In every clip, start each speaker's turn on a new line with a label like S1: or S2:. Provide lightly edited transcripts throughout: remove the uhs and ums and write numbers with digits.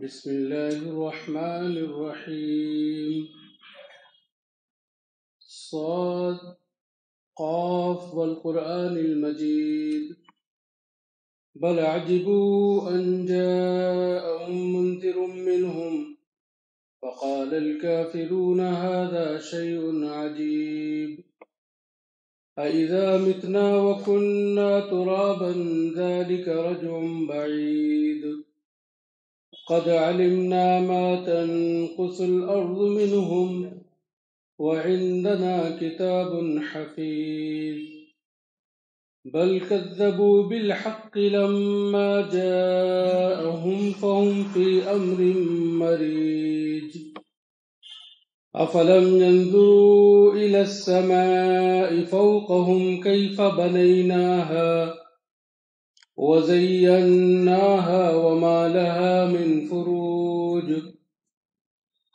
S1: بسم الله الرحمن الرحيم صاد قاف والقرآن المجيد بل عجبوا أن جاءهم منذر منهم فقال الكافرون هذا شيء عجيب أإذا متنا وكنا ترابا ذلك رجع بعيد قد علمنا ما تنقص الأرض منهم وعندنا كتاب حفيظ بل كذبوا بالحق لما جاءهم فهم في أمر مريج أفلم ينظروا إلى السماء فوقهم كيف بنيناها وزيناها وما لها من فروج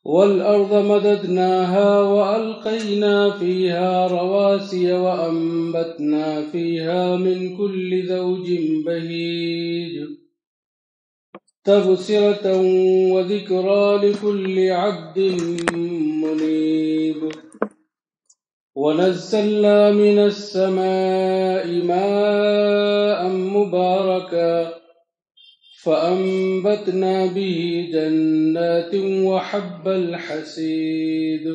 S1: والأرض مددناها وألقينا فيها رواسي وأنبتنا فيها من كل زوج بهيج تبصرة وذكرى لكل عبد منيب ونزلنا من السماء ماء مباركا فأنبتنا به جنات وحب الحسيد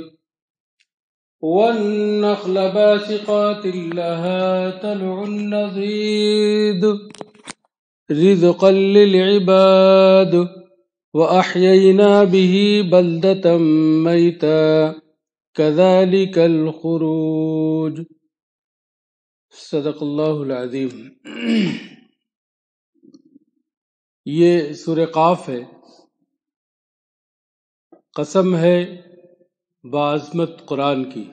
S1: والنخل باسقات لها طلع نضيد رزقا للعباد وأحيينا به بلدة ميتا كذلك الخروج صدق اللہ العظیم۔ یہ سورہ قاف ہے۔ قسم ہے بعظمت قرآن کی،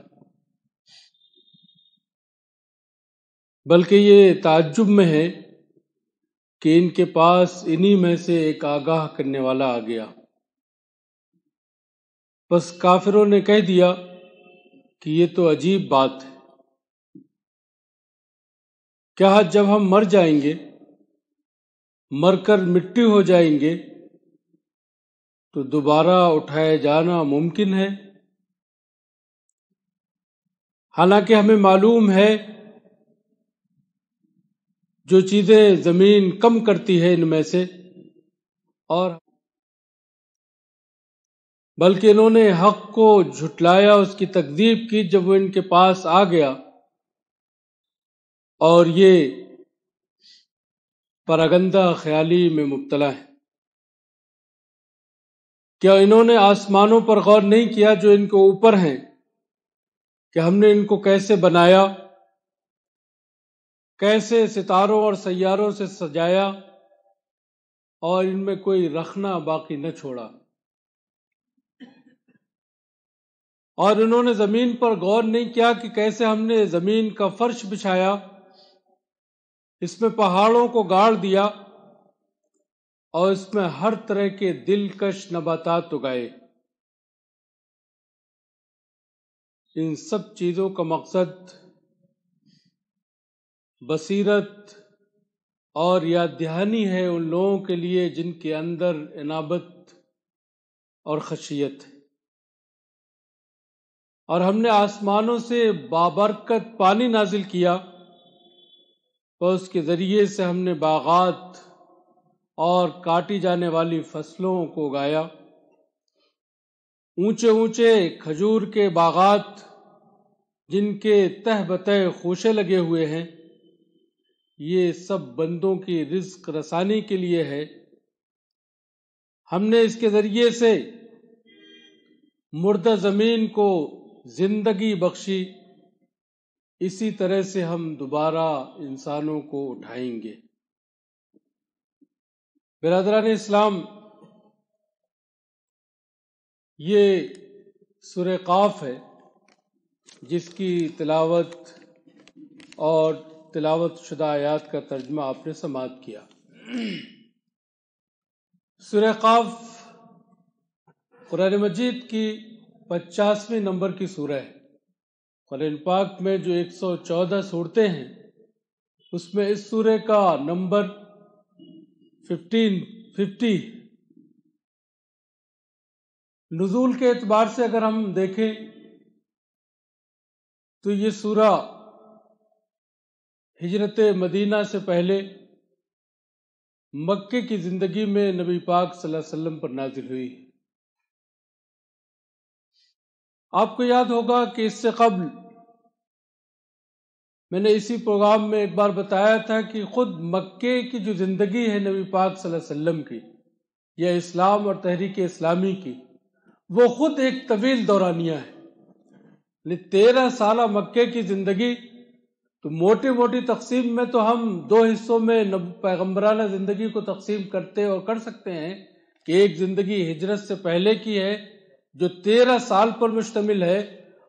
S1: بلکہ یہ تعجب میں ہے کہ ان کے پاس انہی میں سے ایک آگاہ کرنے والا آ گیا۔ بس کافروں نے کہہ دیا کہ یہ تو عجیب بات ہے، کیا جب ہم مر جائیں گے، مر کر مٹی ہو جائیں گے تو دوبارہ اٹھائے جانا ممکن ہے؟ حالانکہ ہمیں معلوم ہے جو چیزیں زمین کم کرتی ہے ان میں سے، اور بلکہ انہوں نے حق کو جھٹلایا، اس کی تکذیب کی جب وہ ان کے پاس آ گیا، اور یہ پراگندہ خیالی میں مبتلا ہے۔ کیا انہوں نے آسمانوں پر غور نہیں کیا جو ان کے اوپر ہیں، کہ ہم نے ان کو کیسے بنایا، کیسے ستاروں اور سیاروں سے سجایا اور ان میں کوئی رخنہ باقی نہ چھوڑا؟ اور انہوں نے زمین پر غور نہیں کیا کہ کیسے ہم نے زمین کا فرش بچھایا، اس میں پہاڑوں کو گاڑ دیا اور اس میں ہر طرح کے دلکش نباتات اگائے۔ ان سب چیزوں کا مقصد بصیرت اور یاد دہانی ہے ان لوگوں کے لیے جن کے اندر انابت اور خشیت ہے۔ اور ہم نے آسمانوں سے بابرکت پانی نازل کیا، اور اس کے ذریعے سے ہم نے باغات اور کاٹی جانے والی فصلوں کو اگایا۔ اونچے اونچے کھجور کے باغات جن کے تہ بتہ خوشے لگے ہوئے ہیں، یہ سب بندوں کی رزق رسانی کے لیے ہے۔ ہم نے اس کے ذریعے سے مردہ زمین کو زندگی بخشی، اسی طرح سے ہم دوبارہ انسانوں کو اٹھائیں گے۔ برادران اسلام، یہ سورہ قاف ہے جس کی تلاوت اور تلاوت شدہ آیات کا ترجمہ آپ نے سماعت کیا۔ سورہ قاف قرآن مجید کی 50ویں نمبر کی سورہ ہے۔ قرآن پاک میں جو 114 سورتیں ہیں، اس میں اس سورہ کا نمبر 50 نزول کے اعتبار سے اگر ہم دیکھیں تو یہ سورہ ہجرت مدینہ سے پہلے مکے کی زندگی میں نبی پاک صلی اللہ علیہ وسلم پر نازل ہوئی. آپ کو یاد ہوگا کہ اس سے قبل میں نے اسی پروگرام میں ایک بار بتایا تھا کہ خود مکے کی جو زندگی ہے نبی پاک صلی اللہ علیہ وسلم کی یا اسلام اور تحریک اسلامی کی، وہ خود ایک طویل دورانیہ ہے. 13 سالہ مکے کی زندگی تو موٹی موٹی تقسیم میں تو ہم 2 حصوں میں پیغمبرانہ زندگی کو تقسیم کرتے اور کر سکتے ہیں کہ ایک زندگی ہجرت سے پہلے کی ہے جو 13 سال پر مشتمل ہے،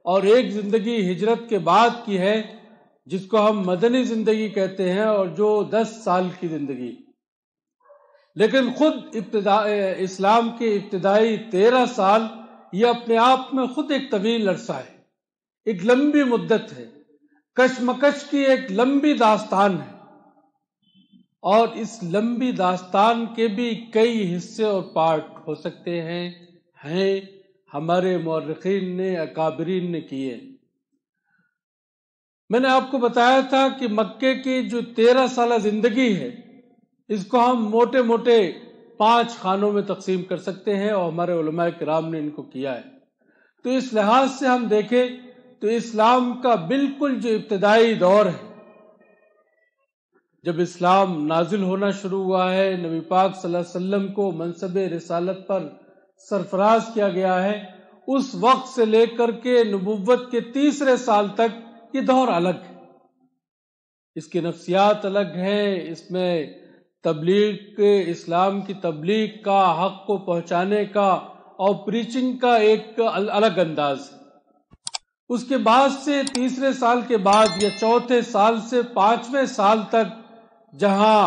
S1: اور ایک زندگی ہجرت کے بعد کی ہے جس کو ہم مدنی زندگی کہتے ہیں اور جو 10 سال کی زندگی. لیکن خود اسلام کے ابتدائی 13 سال یہ اپنے آپ میں خود ایک طویل عرصہ ہے، ایک لمبی مدت ہے، کشمکش کی ایک لمبی داستان ہے. اور اس لمبی داستان کے بھی کئی حصے اور پارٹ ہو سکتے ہیں ہمارے مورخین نے، اکابرین نے کیے. میں نے آپ کو بتایا تھا کہ مکے کی جو 13 سالہ زندگی ہے اس کو ہم موٹے موٹے 5 خانوں میں تقسیم کر سکتے ہیں، اور ہمارے علماء کرام نے ان کو کیا ہے. تو اس لحاظ سے ہم دیکھیں تو اسلام کا بالکل جو ابتدائی دور ہے، جب اسلام نازل ہونا شروع ہوا ہے، نبی پاک صلی اللہ علیہ وسلم کو منصب رسالت پر سرفراز کیا گیا ہے، اس وقت سے لے کر کے نبوت کے 3 سال تک یہ دور الگ ہے. اس کی نفسیات الگ ہے، اس میں تبلیغ اسلام کی تبلیغ کا، حق کو پہنچانے کا اور پریچنگ کا ایک الگ انداز ہے. اس کے بعد سے 3 سال کے بعد یا 4 سال سے 5ویں سال تک جہاں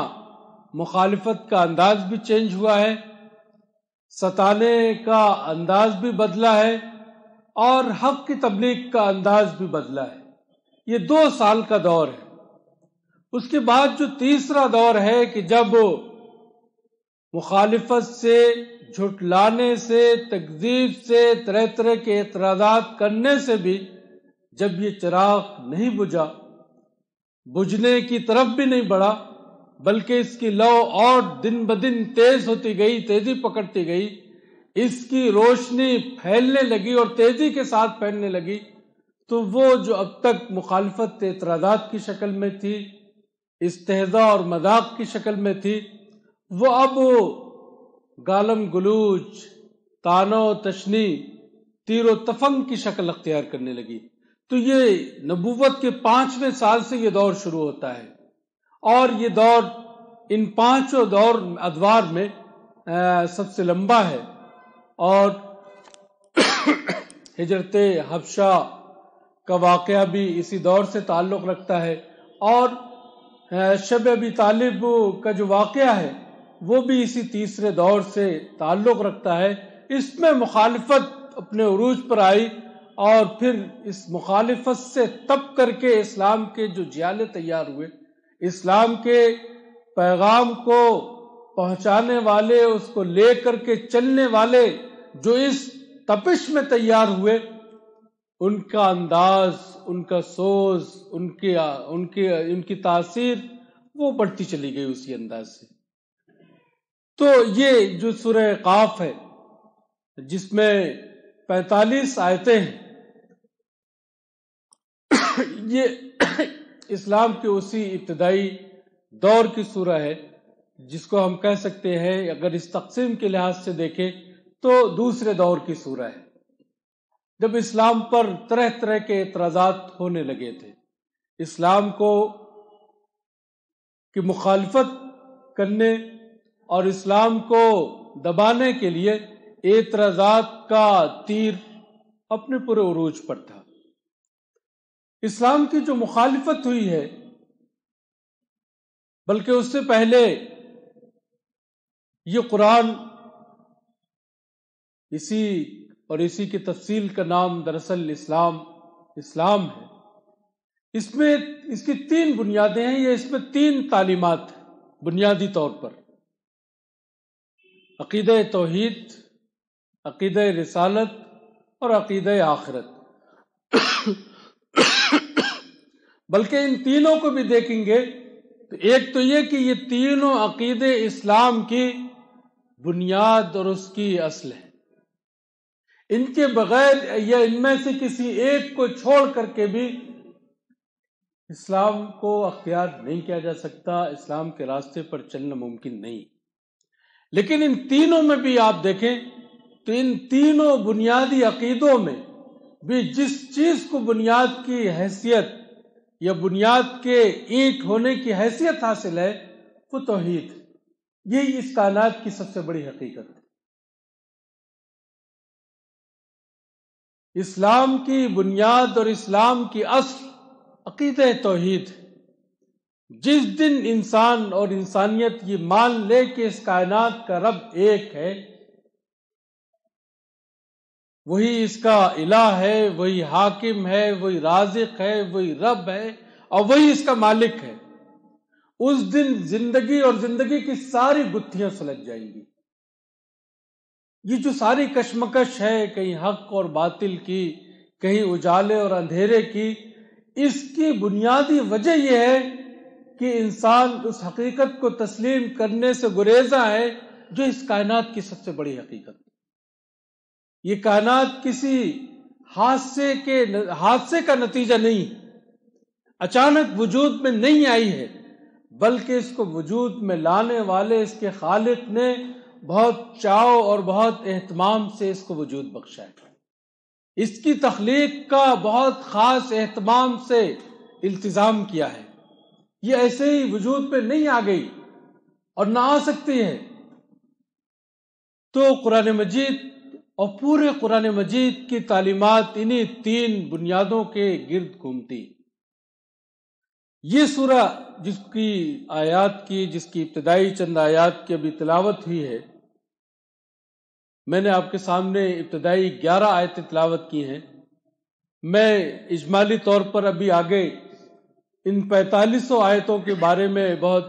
S1: مخالفت کا انداز بھی چینج ہوا ہے، ستانے کا انداز بھی بدلا ہے، اور حق کی تبلیغ کا انداز بھی بدلا ہے. یہ 2 سال کا دور ہے. اس کے بعد جو تیسرا دور ہے کہ جب مخالفت سے، جھٹلانے سے، تکذیب سے، طرح طرح کے اعتراضات کرنے سے بھی جب یہ چراغ نہیں بجھا، بجھنے کی طرف بھی نہیں بڑھا، بلکہ اس کی لو اور دن بدن تیز ہوتی گئی، تیزی پکڑتی گئی، اس کی روشنی پھیلنے لگی اور تیزی کے ساتھ پھیلنے لگی، تو وہ جو اب تک مخالفت اعتراضات کی شکل میں تھی، استہزاء اور مذاق کی شکل میں تھی، وہ اب گالم گلوچ، طعن و تشنی، تیر و تفنگ کی شکل اختیار کرنے لگی. تو یہ نبوت کے 5ویں سال سے یہ دور شروع ہوتا ہے، اور یہ دور ان 5 ادوار میں سب سے لمبا ہے. اور ہجرت حبشہ کا واقعہ بھی اسی دور سے تعلق رکھتا ہے، اور شب ابی طالب کا جو واقعہ ہے وہ بھی اسی تیسرے دور سے تعلق رکھتا ہے. اس میں مخالفت اپنے عروج پر آئی، اور پھر اس مخالفت سے تب کر کے اسلام کے جو جیالے تیار ہوئے، اسلام کے پیغام کو پہنچانے والے، اس کو لے کر کے چلنے والے جو اس تپش میں تیار ہوئے، ان کا انداز، ان کا سوز، ان کی تاثیر وہ بڑھتی چلی گئی اسی انداز سے. تو یہ جو سورہ قاف ہے جس میں 45 آیتیں ہیں، یہ اسلام کے اسی ابتدائی دور کی سورہ ہے جس کو ہم کہہ سکتے ہیں، اگر اس تقسیم کے لحاظ سے دیکھیں تو دوسرے دور کی سورہ ہے، جب اسلام پر طرح طرح کے اعتراضات ہونے لگے تھے. اسلام کی مخالفت کرنے اور اسلام کو دبانے کے لیے اعتراضات کا تیر اپنے پورے عروج پر تھا. اسلام کی جو مخالفت ہوئی ہے، بلکہ اس سے پہلے یہ قرآن، اسی کی تفصیل کا نام دراصل اسلام ہے. اس میں اس کی 3 بنیادیں ہیں، یا اس میں 3 تعلیمات ہیں بنیادی طور پر: عقیدہ توحید، عقیدہ رسالت اور عقیدہ آخرت۔ بلکہ ان تینوں کو بھی دیکھیں گے تو ایک تو یہ کہ یہ تینوں عقیدے اسلام کی بنیاد اور اس کی اصل ہے، ان کے بغیر یا ان میں سے کسی ایک کو چھوڑ کر کے بھی اسلام کو اختیار نہیں کیا جا سکتا، اسلام کے راستے پر چلنا ممکن نہیں۔ لیکن ان تینوں میں بھی آپ دیکھیں تو ان تینوں بنیادی عقیدوں میں بھی جس چیز کو بنیاد کی حیثیت یا بنیاد کے اینٹ ہونے کی حیثیت حاصل ہے وہ توحید ہے۔ یہی اس کائنات کی سب سے بڑی حقیقت ہے۔ اسلام کی بنیاد اور اسلام کی اصل عقیدہ توحید ہے۔ جس دن انسان اور انسانیت یہ مان لے کہ اس کائنات کا رب ایک ہے، وہی اس کا الہ ہے، وہی حاکم ہے، وہی رازق ہے، وہی رب ہے اور وہی اس کا مالک ہے، اس دن زندگی اور زندگی کی ساری گتھیاں سلجھ جائیں گی۔ یہ جو ساری کشمکش ہے، کہیں حق اور باطل کی، کہیں اجالے اور اندھیرے کی، اس کی بنیادی وجہ یہ ہے کہ انسان اس حقیقت کو تسلیم کرنے سے گریزا ہے جو اس کائنات کی سب سے بڑی حقیقت ہے۔ یہ کائنات کسی حادثے کا نتیجہ نہیں، اچانک وجود میں نہیں آئی ہے، بلکہ اس کو وجود میں لانے والے اس کے خالق نے بہت چاو اور بہت اہتمام سے اس کو وجود بخشا ہے۔ اس کی تخلیق کا بہت خاص اہتمام سے التزام کیا ہے۔ یہ ایسے ہی وجود میں نہیں آ گئی اور نہ آ سکتی ہے۔ تو قرآن مجید اور پورے قرآن مجید کی تعلیمات انہی تین بنیادوں کے گرد گھومتی۔ یہ سورہ جس کی ابتدائی چند آیات کی ابھی تلاوت ہوئی ہے، میں نے آپ کے سامنے ابتدائی 11 آیتیں تلاوت کی ہیں۔ میں اجمالی طور پر ابھی آگے ان 4500 آیتوں کے بارے میں بہت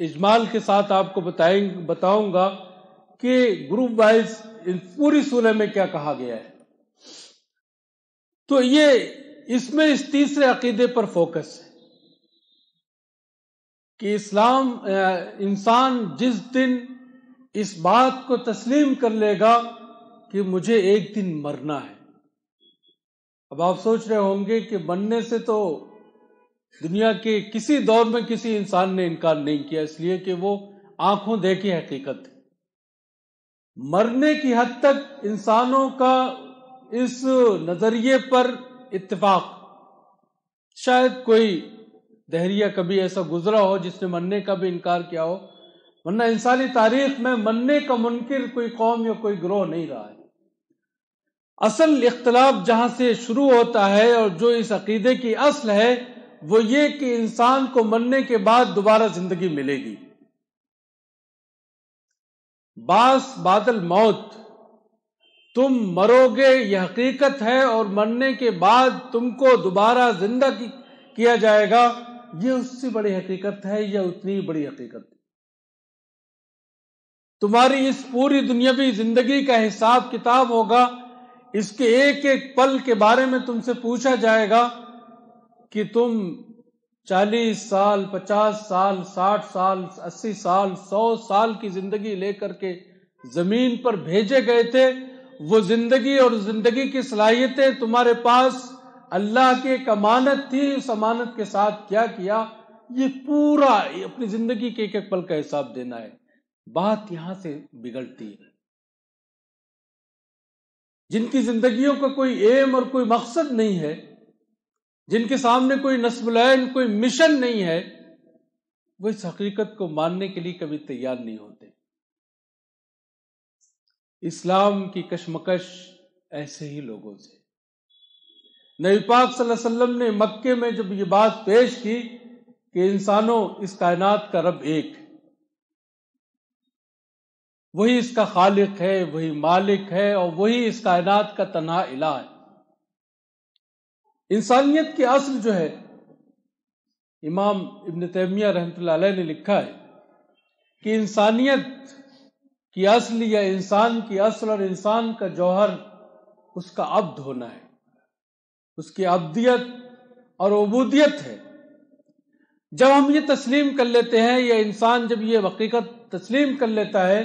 S1: اجمال کے ساتھ آپ کو بتاؤں گا کہ گروپ وائز ان پوری سورہ میں کیا کہا گیا ہے۔ تو یہ اس میں اس تیسرے عقیدے پر فوکس ہے کہ انسان جس دن اس بات کو تسلیم کر لے گا کہ مجھے ایک دن مرنا ہے۔ اب آپ سوچ رہے ہوں گے کہ مرنے سے تو دنیا کے کسی دور میں کسی انسان نے انکار نہیں کیا، اس لیے کہ وہ آنکھوں دیکھی حقیقت ہے۔ مرنے کی حد تک انسانوں کا اس نظریے پر اتفاق، شاید کوئی دہریہ کبھی ایسا گزرا ہو جس نے مرنے کا بھی انکار کیا ہو، ورنہ انسانی تاریخ میں مرنے کا منکر کوئی قوم یا کوئی گروہ نہیں رہا ہے۔ اصل اختلاف جہاں سے شروع ہوتا ہے اور جو اس عقیدے کی اصل ہے وہ یہ کہ انسان کو مرنے کے بعد دوبارہ زندگی ملے گی۔ بعد الموت، تم مرو گے یہ حقیقت ہے، اور مرنے کے بعد تم کو دوبارہ زندہ کیا جائے گا، یہ اس سے بڑی حقیقت ہے، یہ اتنی بڑی حقیقت ہے۔ تمہاری اس پوری دنیاوی زندگی کا حساب کتاب ہوگا، اس کے ایک ایک پل کے بارے میں تم سے پوچھا جائے گا کہ تم 40 سال، 50 سال، 60 سال، 80 سال، 100 سال کی زندگی لے کر کے زمین پر بھیجے گئے تھے۔ وہ زندگی اور زندگی کی صلاحیتیں تمہارے پاس اللہ کی ایک امانت تھی، اس امانت کے ساتھ کیا کیا، یہ پورا اپنی زندگی کے ایک ایک پل کا حساب دینا ہے۔ بات یہاں سے بگڑتی ہے۔ جن کی زندگیوں کا کوئی ایم اور کوئی مقصد نہیں ہے، جن کے سامنے کوئی نصب العین، کوئی مشن نہیں ہے، وہ اس حقیقت کو ماننے کے لیے کبھی تیار نہیں ہوتے۔ اسلام کی کشمکش ایسے ہی لوگوں سے۔ نبی پاک صلی اللہ علیہ وسلم نے مکے میں جب یہ بات پیش کی کہ انسانوں، اس کائنات کا رب ایک ہے، وہی اس کا خالق ہے، وہی مالک ہے، اور وہی اس کائنات کا تنہا الہ ہے۔ انسانیت کی اصل جو ہے، امام ابن تیمیہ رحمۃ اللہ علیہ نے لکھا ہے کہ انسانیت کی اصل یا انسان کی اصل اور انسان کا جوہر اس کا عبد ہونا ہے، اس کی عبدیت اور عبودیت ہے۔ جب ہم یہ تسلیم کر لیتے ہیں، یا انسان جب یہ حقیقت تسلیم کر لیتا ہے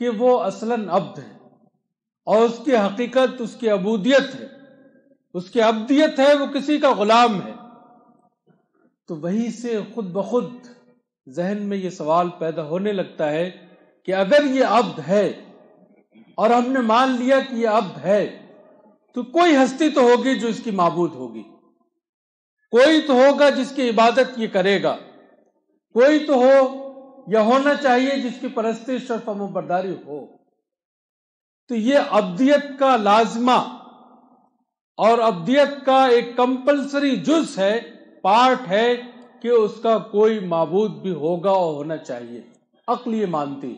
S1: کہ وہ اصلاً عبد ہے اور اس کی حقیقت اس کی عبودیت ہے، اس کی عبدیت ہے، وہ کسی کا غلام ہے، تو وہی سے خود بخود ذہن میں یہ سوال پیدا ہونے لگتا ہے کہ اگر یہ عبد ہے اور ہم نے مان لیا کہ یہ عبد ہے، تو کوئی ہستی تو ہوگی جو اس کی معبود ہوگی، کوئی تو ہوگا جس کی عبادت یہ کرے گا، کوئی تو ہو یا ہونا چاہیے جس کی پرستش اور فرمانبرداری ہو۔ تو یہ عبدیت کا لازمہ اور عبدیت کا ایک کمپلسری جز ہے، پارٹ ہے، کہ اس کا کوئی معبود بھی ہوگا اور ہونا چاہیے، عقل یہ مانتی۔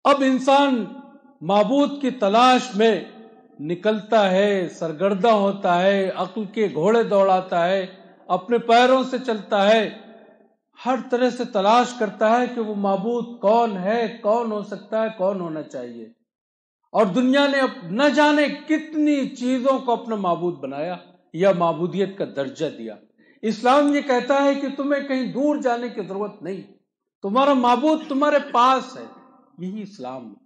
S1: اب انسان معبود کی تلاش میں نکلتا ہے، سرگرداں ہوتا ہے، عقل کے گھوڑے دوڑاتا ہے، اپنے پیروں سے چلتا ہے، ہر طرح سے تلاش کرتا ہے کہ وہ معبود کون ہے، کون ہو سکتا ہے، کون ہونا چاہیے۔ اور دنیا نے اب نہ جانے کتنی چیزوں کو اپنا معبود بنایا یا معبودیت کا درجہ دیا۔ اسلام یہ کہتا ہے کہ تمہیں کہیں دور جانے کی ضرورت نہیں، تمہارا معبود تمہارے پاس ہے۔ یہی اسلام ہے،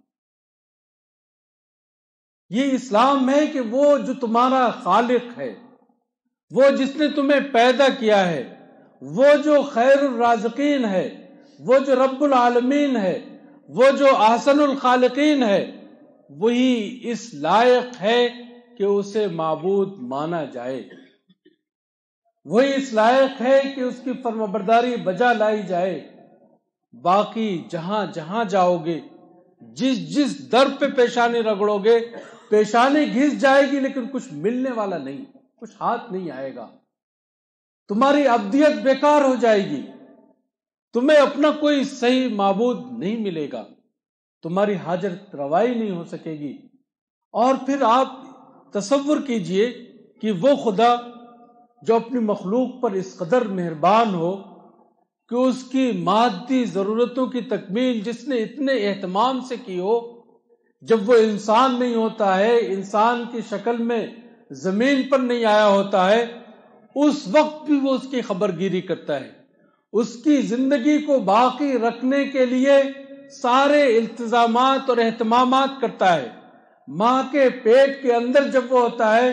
S1: یہ اسلام ہے کہ وہ جو تمہارا خالق ہے، وہ جس نے تمہیں پیدا کیا ہے، وہ جو خیر الرازقین ہے، وہ جو رب العالمین ہے، وہ جو احسن الخالقین ہے، وہی اس لائق ہے کہ اسے معبود مانا جائے، وہی اس لائق ہے کہ اس کی فرمانبرداری بجا لائی جائے۔ باقی جہاں جہاں جاؤ گے، جس جس در پہ پیشانی رگڑو گے، پیشانی گھس جائے گی لیکن کچھ ملنے والا نہیں، کچھ ہاتھ نہیں آئے گا، تمہاری عبدیت بیکار ہو جائے گی، تمہیں اپنا کوئی صحیح معبود نہیں ملے گا، تمہاری حاجت روائی نہیں ہو سکے گی۔ اور پھر آپ تصور کیجئے کہ وہ خدا جو اپنی مخلوق پر اس قدر مہربان ہو کہ اس کی مادی ضرورتوں کی تکمیل جس نے اتنے اہتمام سے کی ہو، جب وہ انسان نہیں ہوتا ہے، انسان کی شکل میں زمین پر نہیں آیا ہوتا ہے، اس وقت بھی وہ اس کی خبر گیری کرتا ہے، اس کی زندگی کو باقی رکھنے کے لیے سارے التزامات اور اہتمامات کرتا ہے۔ ماں کے پیٹ کے اندر جب وہ ہوتا ہے،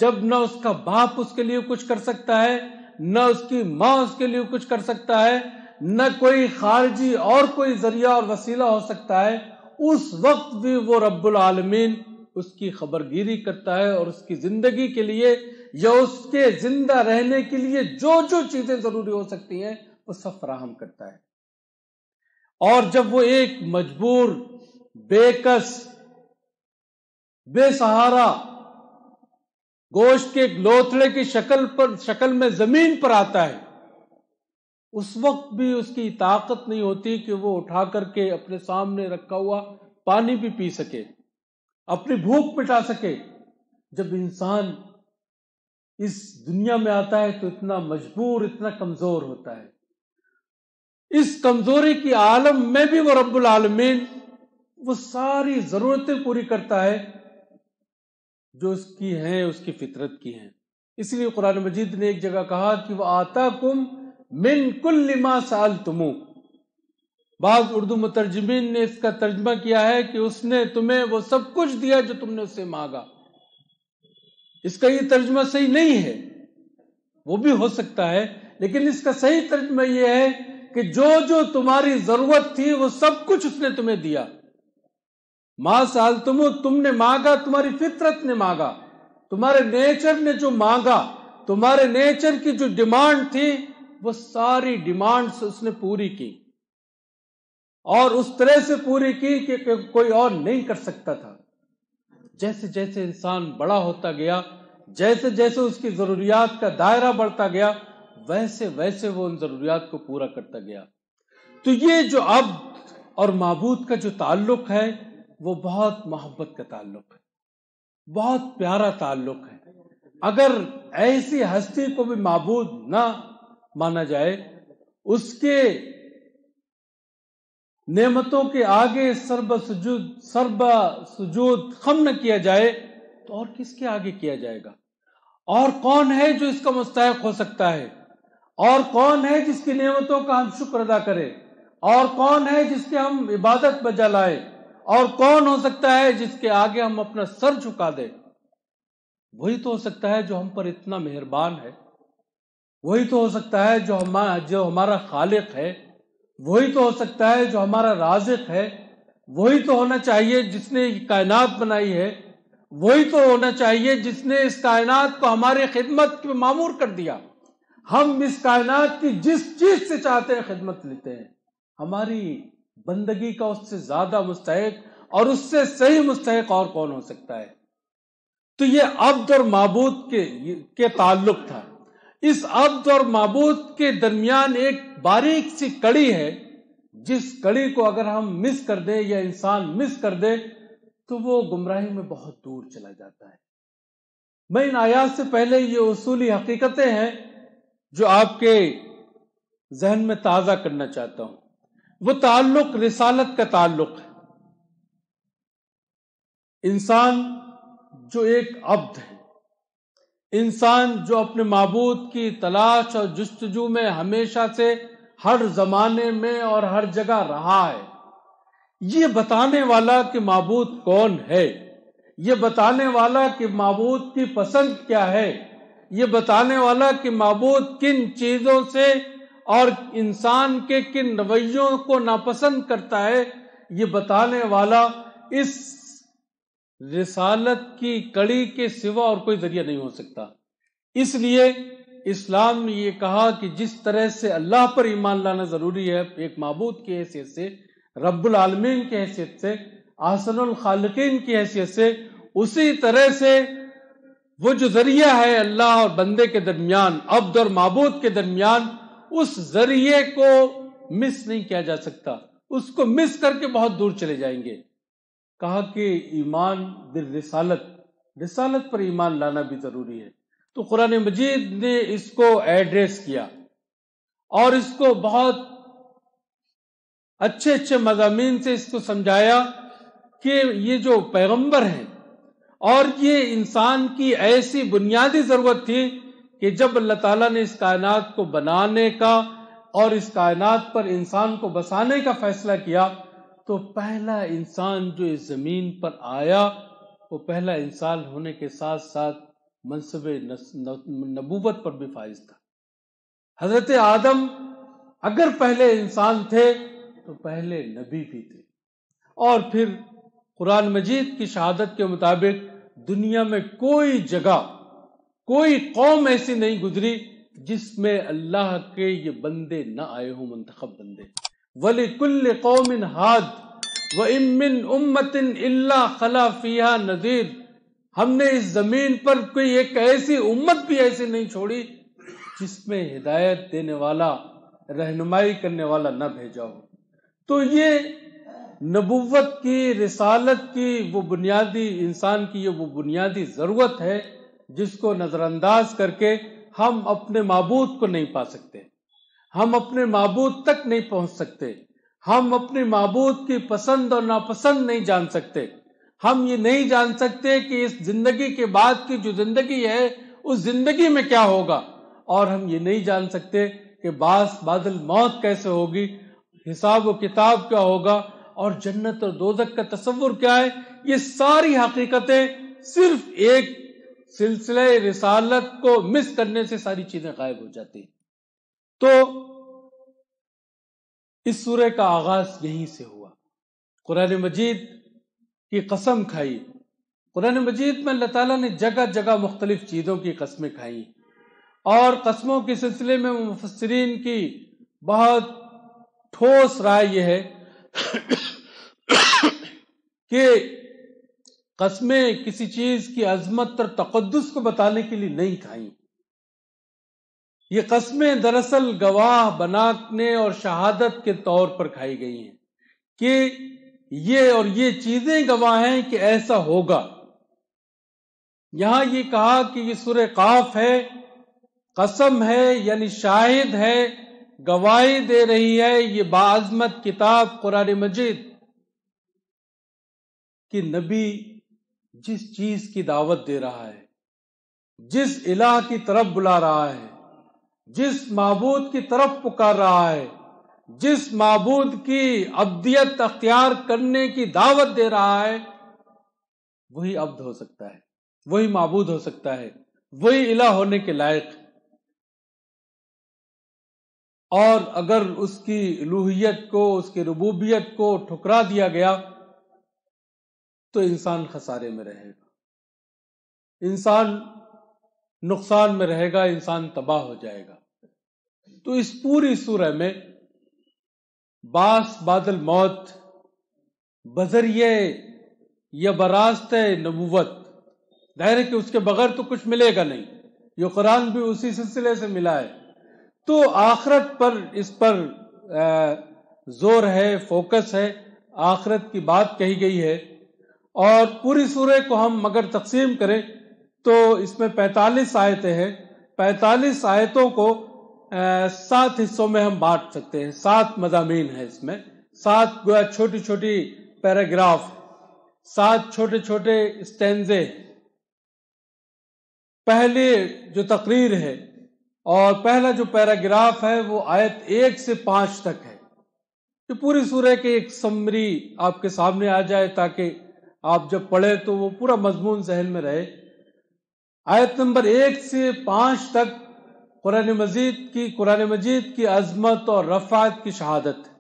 S1: جب نہ اس کا باپ اس کے لیے کچھ کر سکتا ہے، نہ اس کی ماں اس کے لیے کچھ کر سکتا ہے، نہ کوئی خارجی اور کوئی ذریعہ اور وسیلہ ہو سکتا ہے، اس وقت بھی وہ رب العالمین اس کی خبرگیری کرتا ہے اور اس کی زندگی کے لیے یا اس کے زندہ رہنے کے لیے جو جو چیزیں ضروری ہو سکتی ہیں وہ سب فراہم کرتا ہے۔ اور جب وہ ایک مجبور، بے کس، بے سہارا، گوشت کے ایک لوتھڑے کی شکل میں زمین پر آتا ہے، اس وقت بھی اس کی طاقت نہیں ہوتی کہ وہ اٹھا کر کے اپنے سامنے رکھا ہوا پانی بھی پی سکے، اپنی بھوک مٹا سکے۔ جب انسان اس دنیا میں آتا ہے تو اتنا مجبور، اتنا کمزور ہوتا ہے۔ اس کمزوری کی عالم میں بھی وہ رب العالمین وہ ساری ضرورتیں پوری کرتا ہے جو اس کی ہیں، اس کی فطرت کی ہیں۔ اس لیے قرآن مجید نے ایک جگہ کہا کہ وَآتَاكُم مِّن كُلِّ مَا سَأَلْتُمُوهُ۔ بعض اردو مترجمین نے اس کا ترجمہ کیا ہے کہ اس نے تمہیں وہ سب کچھ دیا جو تم نے اس سے مانگا۔ اس کا یہ ترجمہ صحیح نہیں ہے، وہ بھی ہو سکتا ہے، لیکن اس کا صحیح ترجمہ یہ ہے کہ جو جو تمہاری ضرورت تھی وہ سب کچھ اس نے تمہیں دیا۔ ما سالتمو، تم نے مانگا، تمہاری فطرت نے مانگا، تمہارے نیچر نے جو مانگا، تمہارے نیچر کی جو ڈیمانڈ تھی وہ ساری ڈیمانڈز اس نے پوری کی، اور اس طرح سے پوری کی کہ کوئی اور نہیں کر سکتا تھا۔ جیسے جیسے انسان بڑا ہوتا گیا، جیسے جیسے اس کی ضروریات کا دائرہ بڑھتا گیا، ویسے ویسے وہ ان ضروریات کو پورا کرتا گیا۔ تو یہ جو عبد اور معبود کا جو تعلق ہے وہ بہت محبت کا تعلق ہے، بہت پیارا تعلق ہے۔ اگر ایسی ہستی کو بھی معبود نہ مانا جائے، اس کے نعمتوں کے آگے سربا سجود خم نہ کیا جائے تو اور کس کے آگے کیا جائے گا؟ اور کون ہے جو اس کا مستحق ہو سکتا ہے؟ اور کون ہے جس کی نعمتوں کا ہم شکر ادا کریں؟ اور کون ہے جس کے ہم عبادت بجا لائیں؟ اور کون ہو سکتا ہے جس کے آگے ہم اپنا سر جھکا دیں؟ وہی تو ہو سکتا ہے جو ہم پر اتنا مہربان ہے، وہی تو ہو سکتا ہے جو ہمارا خالق ہے، وہی تو ہو سکتا ہے جو ہمارا رازق ہے، وہی تو ہونا چاہیے جس نے یہ کائنات بنائی ہے، وہی تو ہونا چاہیے جس نے اس کائنات کو ہماری خدمت میں معمور کر دیا۔ ہم اس کائنات کی جس چیز سے چاہتے ہیں خدمت لیتے ہیں، ہماری بندگی کا اس سے زیادہ مستحق اور اس سے صحیح مستحق اور کون ہو سکتا ہے؟ تو یہ عبد اور معبود کے تعلق تھا۔ اس عبد اور معبود کے درمیان ایک باریک سی کڑی ہے، جس کڑی کو اگر ہم مس کر دیں یا انسان مس کر دے تو وہ گمراہی میں بہت دور چلا جاتا ہے۔ میں ان آیات سے پہلے یہ اصولی حقیقتیں ہیں جو آپ کے ذہن میں تازہ کرنا چاہتا ہوں۔ وہ تعلق رسالت کا تعلق ہے۔ انسان جو ایک عبد ہے، انسان جو اپنے معبود کی تلاش اور جستجو میں ہمیشہ سے ہر زمانے میں اور ہر جگہ رہا ہے، یہ بتانے والا کہ معبود کون ہے، یہ بتانے والا کہ معبود کی پسند کیا ہے، یہ بتانے والا کہ معبود کن چیزوں سے اور انسان کے کن رویوں کو ناپسند کرتا ہے، یہ بتانے والا اس رسالت کی کڑی کے سوا اور کوئی ذریعہ نہیں ہو سکتا۔ اس لیے اسلام نے یہ کہا کہ جس طرح سے اللہ پر ایمان لانا ضروری ہے ایک معبود کی حیثیت سے، رب العالمین کی حیثیت سے، احسن الخالقین کی حیثیت سے، اسی طرح سے وہ جو ذریعہ ہے اللہ اور بندے کے درمیان، عبد اور معبود کے درمیان، اس ذریعے کو مس نہیں کیا جا سکتا۔ اس کو مس کر کے بہت دور چلے جائیں گے۔ کہا کہ ایمان بالرسالت، رسالت پر ایمان لانا بھی ضروری ہے۔ تو قرآن مجید نے اس کو ایڈریس کیا اور اس کو بہت اچھے اچھے مضامین سے اس کو سمجھایا کہ یہ جو پیغمبر ہیں اور یہ انسان کی ایسی بنیادی ضرورت تھی کہ جب اللہ تعالیٰ نے اس کائنات کو بنانے کا اور اس کائنات پر انسان کو بسانے کا فیصلہ کیا تو پہلا انسان جو اس زمین پر آیا وہ پہلا انسان ہونے کے ساتھ ساتھ منصب نبوت پر بھی فائز تھا۔ حضرت آدم اگر پہلے انسان تھے تو پہلے نبی بھی تھے، اور پھر قرآن مجید کی شہادت کے مطابق دنیا میں کوئی جگہ، کوئی قوم ایسی نہیں گزری جس میں اللہ کے یہ بندے نہ آئے ہوں، منتخب بندے۔ وَلِكُلِّ قَوْمٍ ہاد وَإِن مِّنْ أُمَّةٍ إِلَّا خَلَا فِيهَا نَذِيرٌ۔ ہم نے اس زمین پر کوئی ایک ایسی امت بھی ایسی نہیں چھوڑی جس میں ہدایت دینے والا، رہنمائی کرنے والا نہ بھیجا ہو۔ تو یہ نبوت کی، رسالت کی وہ بنیادی، انسان کی یہ وہ بنیادی ضرورت ہے جس کو نظر انداز کر کے ہم اپنے معبود کو نہیں پا سکتے، ہم اپنے معبود تک نہیں پہنچ سکتے، ہم اپنے معبود کی پسند اور ناپسند نہیں جان سکتے، ہم یہ نہیں جان سکتے کہ اس زندگی کے بعد کی جو زندگی ہے اس زندگی میں کیا ہوگا، اور ہم یہ نہیں جان سکتے کہ بعد الموت کیسے ہوگی، حساب و کتاب کیا ہوگا، اور جنت اور دوزخ کا تصور کیا ہے۔ یہ ساری حقیقتیں صرف ایک سلسلہ رسالت کو مس کرنے سے ساری چیزیں غائب ہو جاتی ہیں۔ تو اس سورہ کا آغاز یہیں سے ہوا، قرآن مجید کی قسم کھائی۔ قرآن مجید میں اللہ تعالیٰ نے جگہ جگہ مختلف چیزوں کی قسمیں کھائیں، اور قسموں کے سلسلے میں مفسرین کی بہت ٹھوس رائے یہ ہے کہ قسمیں کسی چیز کی عظمت اور تقدس کو بتانے کے لیے نہیں کھائیں، یہ قسمیں دراصل گواہ بنانے اور شہادت کے طور پر کھائی گئی ہیں کہ یہ اور یہ چیزیں گواہ ہیں کہ ایسا ہوگا۔ یہاں یہ کہا کہ یہ سورہ قاف ہے، قسم ہے یعنی شاہد ہے گواہی دے رہی ہے یہ باعظمت کتاب قرآن مجید کہ نبی جس چیز کی دعوت دے رہا ہے، جس الہ کی طرف بلا رہا ہے، جس معبود کی طرف پکار رہا ہے، جس معبود کی عبدیت اختیار کرنے کی دعوت دے رہا ہے، وہی عبد ہو سکتا ہے، وہی معبود ہو سکتا ہے، وہی الہ ہونے کے لائق ہے۔ اور اگر اس کی الوہیت کو، اس کی ربوبیت کو ٹھکرا دیا گیا تو انسان خسارے میں رہے گا، انسان نقصان میں رہے گا، انسان تباہ ہو جائے گا۔ تو اس پوری سورہ میں باس بعد الموت بذریعہ یا براست نبوت، ظاہر ہے کہ اس کے بغیر تو کچھ ملے گا نہیں، یہ قرآن بھی اسی سلسلے سے ملا ہے، تو آخرت پر اس پر زور ہے، فوکس ہے، آخرت کی بات کہی گئی ہے۔ اور پوری سورہ کو ہم اگر تقسیم کریں تو اس میں 45 آیتیں ہیں، 45 آیتوں کو 7 حصوں میں ہم بانٹ سکتے ہیں، 7 مضامین ہیں اس میں، 7 گویا چھوٹی چھوٹی پیراگراف، 7 چھوٹے چھوٹے اسٹینزے۔ پہلے جو تقریر ہے اور پہلا جو پیراگراف ہے وہ آیت 1 سے 5 تک ہے، کہ پوری سورہ کی ایک سمری آپ کے سامنے آ جائے تاکہ آپ جب پڑھیں تو وہ پورا مضمون ذہن میں رہے۔ آیت نمبر 1 سے 5 تک قرآن مجید کی عظمت اور رفعت کی شہادت ہے،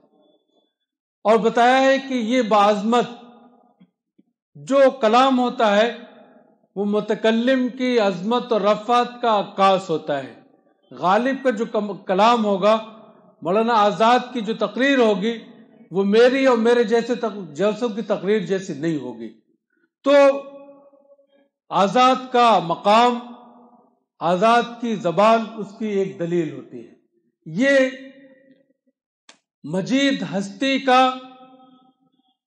S1: اور بتایا ہے کہ یہ باعظمت جو کلام ہوتا ہے وہ متکلم کی عظمت اور رفعت کا عکاس ہوتا ہے۔ غالب کا جو کلام ہوگا، مولانا آزاد کی جو تقریر ہوگی، وہ میری اور میرے جیسوں کی تقریر جیسی نہیں ہوگی۔ تو آزاد کا مقام، آزاد کی زبان اس کی ایک دلیل ہوتی ہے۔ یہ مجید ہستی کا،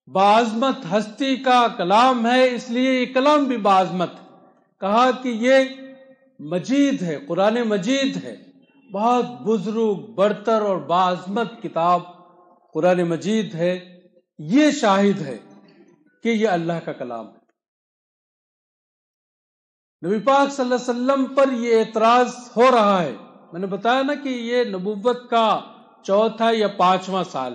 S1: باعظمت ہستی کا کلام ہے، اس لیے یہ کلام بھی باعظمت ہے۔ کہا کہ یہ مجید ہے، قرآن مجید ہے، بہت بزرگ، برتر اور باعظمت کتاب قرآن مجید ہے۔ یہ شاہد ہے کہ یہ اللہ کا کلام ہے۔ نبی پاک صلی اللہ علیہ وسلم پر یہ اعتراض ہو رہا ہے، میں نے بتایا نا کہ یہ نبوت کا 4تھا یا 5واں سال،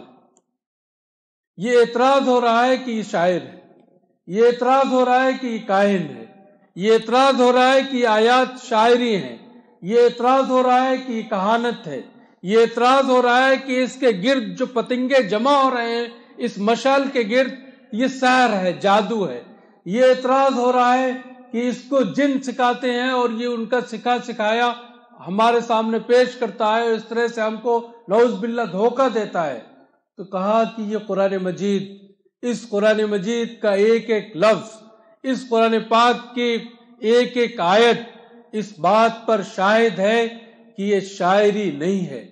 S1: یہ اعتراض ہو رہا ہے کہ یہ شاعر ہے، یہ اعتراض ہو رہا ہے کہ یہ کاہن ہے، یہ اعتراض ہو رہا ہے کہ یہ آیات شاعری ہیں، یہ اعتراض ہو رہا ہے کہ یہ کہانت ہے، یہ اعتراض ہو رہا ہے کہ اس کے گرد جو پتنگے جمع ہو رہے ہیں، اس مشعل کے گرد، یہ سحر ہے، جادو ہے۔ یہ اعتراض ہو رہا ہے کہ اس کو جن سکھاتے ہیں اور یہ ان کا سکھایا ہمارے سامنے پیش کرتا ہے، اور اس طرح سے ہم کو نعوذ باللہ دھوکہ دیتا ہے۔ تو کہا کہ یہ قرآن مجید، اس قرآن مجید کا ایک ایک لفظ، اس قرآن پاک کی ایک ایک آیت اس بات پر شاہد ہے کہ یہ شاعری نہیں ہے،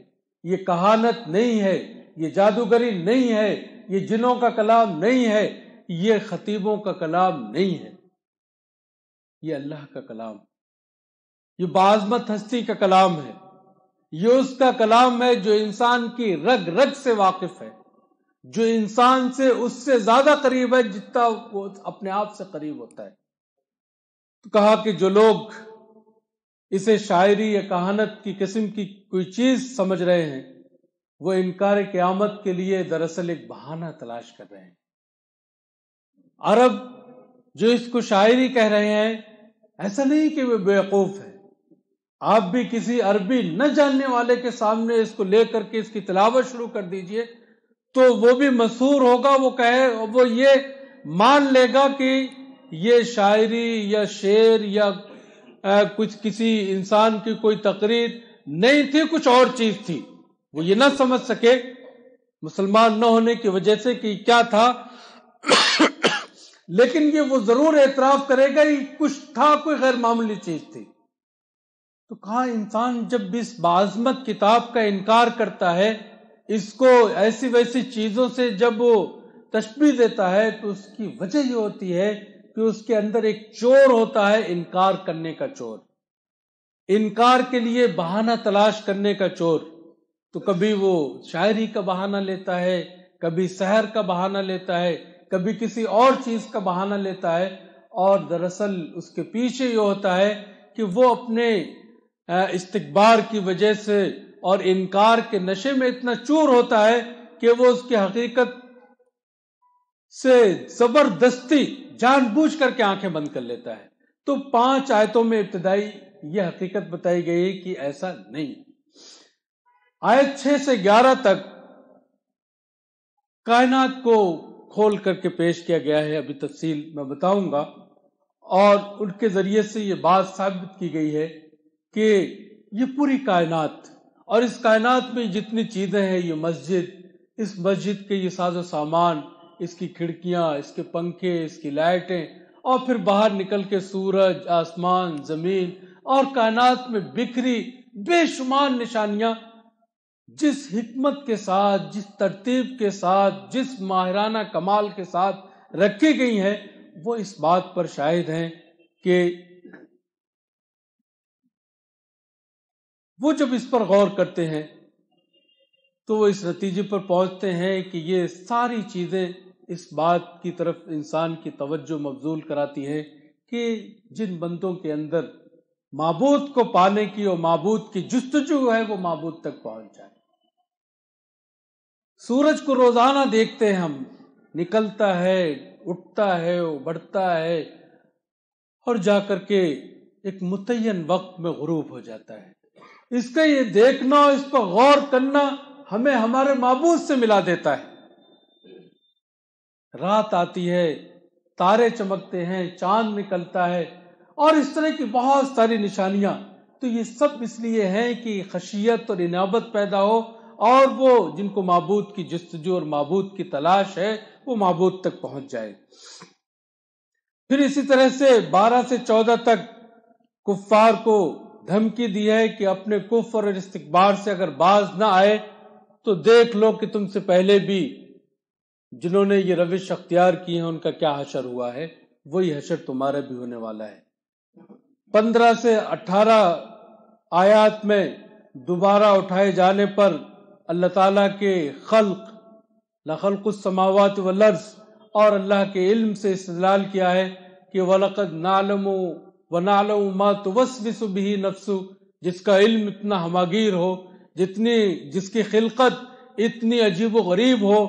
S1: یہ کہانت نہیں ہے، یہ جادوگری نہیں ہے، یہ جنوں کا کلام نہیں ہے، یہ خطیبوں کا کلام نہیں ہے، یہ اللہ کا کلام، یہ باعظمت ہستی کا کلام ہے، یہ اس کا کلام ہے جو انسان کی رگ رگ سے واقف ہے، جو انسان سے اس سے زیادہ قریب ہے جتنا وہ اپنے آپ سے قریب ہوتا ہے۔ تو کہا کہ جو لوگ اسے شاعری یا کہانت کی قسم کی کوئی چیز سمجھ رہے ہیں، وہ انکار قیامت کے لیے دراصل ایک بہانہ تلاش کر رہے ہیں۔ عرب جو اس کو شاعری کہہ رہے ہیں، ایسا نہیں کہ وہ بیوقوف ہے، آپ بھی کسی عربی نہ جاننے والے کے سامنے اس کو لے کر کے اس کی تلاوت شروع کر دیجئے تو وہ بھی مسحور ہوگا، وہ یہ مان لے گا کہ یہ شاعری یا شعر یا کچھ کسی انسان کی کوئی تقریر نہیں تھی، کچھ اور چیز تھی، وہ یہ نہ سمجھ سکے مسلمان نہ ہونے کی وجہ سے کہ کیا تھا، لیکن یہ وہ ضرور اعتراف کرے گا یہ کچھ تھا، کوئی غیر معمولی چیز تھی۔ تو کہا انسان جب اس باعظمت کتاب کا انکار کرتا ہے، اس کو ایسی ویسی چیزوں سے جب وہ تشبیہ دیتا ہے، تو اس کی وجہ یہ ہوتی ہے کہ اس کے اندر ایک چور ہوتا ہے، انکار کرنے کا چور، انکار کے لیے بہانہ تلاش کرنے کا چور۔ تو کبھی وہ شاعری کا بہانہ لیتا ہے، کبھی سحر کا بہانہ لیتا ہے، کبھی کسی اور چیز کا بہانہ لیتا ہے، اور دراصل اس کے پیچھے یہ ہوتا ہے کہ وہ اپنے استکبار کی وجہ سے اور انکار کے نشے میں اتنا چور ہوتا ہے کہ وہ اس کی حقیقت سے زبردستی جان بوجھ کر کے آنکھیں بند کر لیتا ہے۔ تو 5 آیتوں میں ابتدائی یہ حقیقت بتائی گئی کہ ایسا نہیں۔ آیت 6 سے 11 تک کائنات کو کھول کر کے پیش کیا گیا ہے، ابھی تفصیل میں بتاؤں گا، اور ان کے ذریعے سے یہ بات ثابت کی گئی ہے کہ یہ پوری کائنات اور اس کائنات میں جتنی چیزیں ہیں، یہ مسجد، اس مسجد کے یہ ساز و سامان، اس کی کھڑکیاں، اس کے پنکھے، اس کی لائٹیں، اور پھر باہر نکل کے سورج، آسمان، زمین اور کائنات میں بکھری بے شمار نشانیاں جس حکمت کے ساتھ، جس ترتیب کے ساتھ، جس ماہرانہ کمال کے ساتھ رکھی گئی ہیں، وہ اس بات پر شاہد ہیں کہ وہ جب اس پر غور کرتے ہیں تو وہ اس نتیجے پر پہنچتے ہیں کہ یہ ساری چیزیں اس بات کی طرف انسان کی توجہ مبذول کراتی ہے کہ جن بندوں کے اندر معبود کو پانے کی اور معبود کی جستجو ہے، وہ معبود تک پہنچ جائے۔ سورج کو روزانہ دیکھتے ہیں ہم، نکلتا ہے، اٹھتا ہے، بڑھتا ہے، اور جا کر کے ایک متعین وقت میں غروب ہو جاتا ہے۔ اس کا یہ دیکھنا اور اس پر غور کرنا ہمیں ہمارے معبود سے ملا دیتا ہے۔ رات آتی ہے، تارے چمکتے ہیں، چاند نکلتا ہے، اور اس طرح کی بہت ساری نشانیاں، تو یہ سب اس لیے ہیں کہ خشیت اور انابت پیدا ہو، اور وہ جن کو معبود کی جستجو اور معبود کی تلاش ہے، وہ معبود تک پہنچ جائے۔ پھر اسی طرح سے 12 سے 14 تک کفار کو دھمکی دی ہے کہ اپنے کفر اور استکبار سے اگر باز نہ آئے تو دیکھ لو کہ تم سے پہلے بھی جنہوں نے یہ روش اختیار کی ہیں ان کا کیا حشر ہوا ہے، وہی حشر تمہارا بھی ہونے والا ہے۔ 15 سے 18 آیات میں دوبارہ اٹھائے جانے پر اللہ تعالیٰ کے خلق، لخلق السماوات والارض، اور اللہ کے علم سے استدلال کیا ہے کہ وَلَقَدْ نَعْلَمُ وَنَعْلَمُ مَا تُوَسْوِسُ بِهِ نَفْسُ، جس کا علم اتنا ہماگیر ہو، جس کی خلقت اتنی عجیب و غریب ہو،